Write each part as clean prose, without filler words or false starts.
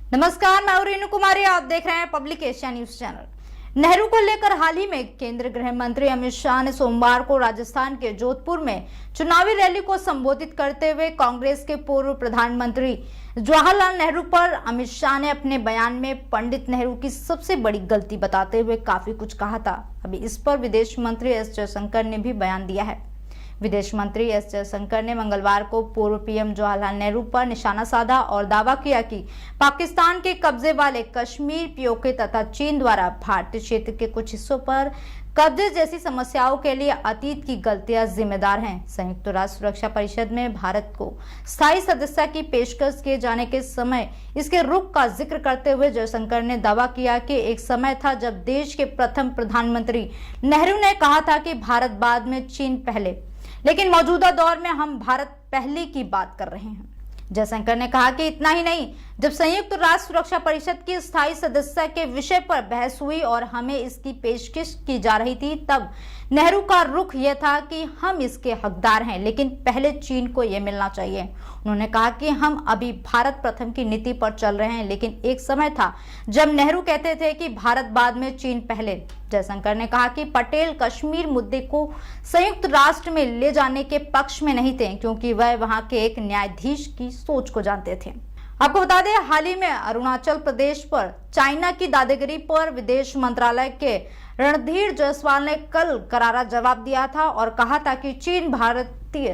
नमस्कार, मैं रेणु कुमारी, आप देख रहे हैं public Asia news channel. Nehru को लेकर हाल ही में केंद्रीय गृह मंत्री अमित शाह ने सोमवार को राजस्थान के जोधपुर में चुनावी रैली को संबोधित करते हुए कांग्रेस के पूर्व प्रधानमंत्री जवाहरलाल नेहरू पर अमित शाह ने अपने बयान में पंडित नेहरू की सबसे बड़ी गलती बताते हुए काफी कुछ कहा था। अभी इस पर विदेश मंत्री एस जयशंकर ने भी बयान दिया है। विदेश मंत्री एस जयशंकर ने मंगलवार को पूर्व पीएम जवाहरलाल नेहरू पर निशाना साधा और दावा किया कि पाकिस्तान के कब्जे वाले कश्मीर, पीओके तथा चीन द्वारा भारतीय क्षेत्र के कुछ हिस्सों पर कब्जे जैसी समस्याओं के लिए अतीत की गलतियां जिम्मेदार हैं। संयुक्त राष्ट्र सुरक्षा परिषद में भारत को स्थायी सदस्यता की पेशकश किए जाने के समय इसके रुख का जिक्र करते हुए जयशंकर ने दावा किया कि एक समय था जब देश के प्रथम प्रधानमंत्री नेहरू ने कहा था कि भारत बाद में, चीन पहले, लेकिन मौजूदा दौर में हम भारत पहले की बात कर रहे हैं। जयशंकर ने कहा कि इतना ही नहीं, जब संयुक्त राष्ट्र सुरक्षा परिषद की स्थायी सदस्यता के विषय पर बहस हुई और हमें इसकी पेशकश की जा रही थी, तब नेहरू का रुख यह था कि हम इसके हकदार हैं, लेकिन पहले चीन को यह मिलना चाहिए। उन्होंने कहा कि हम अभी भारत प्रथम की नीति पर चल रहे हैं, लेकिन एक समय था जब नेहरू कहते थे कि भारत बाद में, चीन पहले। जयशंकर ने कहा कि पटेल कश्मीर मुद्दे को संयुक्त राष्ट्र में ले जाने के पक्ष में नहीं थे, क्योंकि वह वहां के एक न्यायाधीश की सोच को जानते थे। आपको बता दें, हाल ही में अरुणाचल प्रदेश पर चाइना की दादागिरी पर विदेश मंत्रालय के रणधीर जायसवाल ने कल करारा जवाब दिया था और कहा था कि चीन भारतीय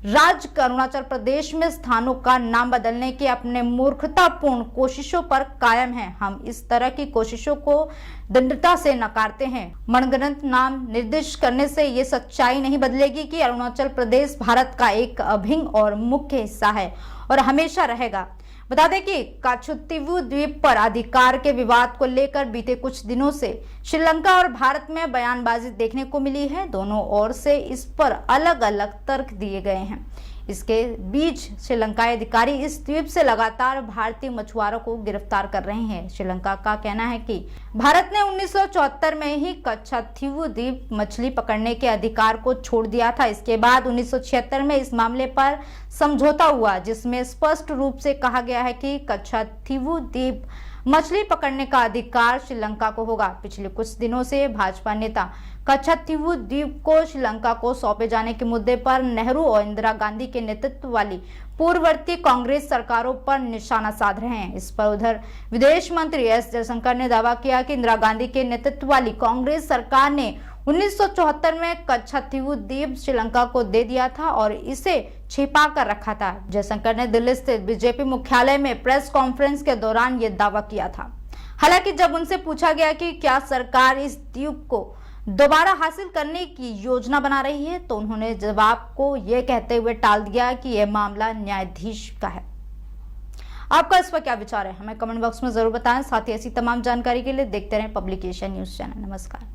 राज्य अरुणाचल प्रदेश में स्थानों का नाम बदलने की अपने मूर्खतापूर्ण कोशिशों पर कायम है। हम इस तरह की कोशिशों को दृढ़ता से नकारते हैं। मनगढ़ंत नाम निर्दिष्ट करने से ये सच्चाई नहीं बदलेगी कि अरुणाचल प्रदेश भारत का एक अभिन्न और मुख्य हिस्सा है और हमेशा रहेगा। बता दें कि काच्छुत्तिवु द्वीप पर अधिकार के विवाद को लेकर बीते कुछ दिनों से श्रीलंका और भारत में बयानबाजी देखने को मिली है। दोनों ओर से इस पर अलग अलग तर्क दिए गए हैं। इसके बीच श्रीलंकाई अधिकारी इस द्वीप से लगातार भारतीय मछुआरों को गिरफ्तार कर रहे हैं। श्रीलंका का कहना है कि भारत ने 1974 में ही काच्छुत्तिवु द्वीप मछली पकड़ने के अधिकार को छोड़ दिया था। इसके बाद 1976 में इस मामले पर समझौता हुआ, जिसमें स्पष्ट रूप से कहा गया है कि काच्छुत्तिवु द्वीप मछली पकड़ने का अधिकार श्रीलंका को होगा। पिछले कुछ दिनों से भाजपा नेता काच्छुत्तिवु द्वीप को श्रीलंका को सौंपे जाने के मुद्दे पर नेहरू और इंदिरा गांधी के नेतृत्व वाली पूर्ववर्ती कांग्रेस सरकारों पर निशाना साध रहे हैं। इस पर उधर विदेश मंत्री एस जयशंकर ने दावा किया कि इंदिरा गांधी के नेतृत्व वाली कांग्रेस सरकार ने 1974 में काच्छुत्तिवु द्वीप श्रीलंका को दे दिया था और इसे छिपा कर रखा था। जयशंकर ने दिल्ली स्थित बीजेपी मुख्यालय में प्रेस कॉन्फ्रेंस के दौरान ये दावा किया था। हालांकि जब उनसे पूछा गया कि क्या सरकार इस द्वीप को दोबारा हासिल करने की योजना बना रही है, तो उन्होंने जवाब को यह कहते हुए टाल दिया कि यह मामला न्यायाधीश का है। आपका इस पर क्या विचार है, हमें कमेंट बॉक्स में जरूर बताएं। साथ ही ऐसी तमाम जानकारी के लिए देखते रहें पब्लिक एशिया न्यूज चैनल। नमस्कार।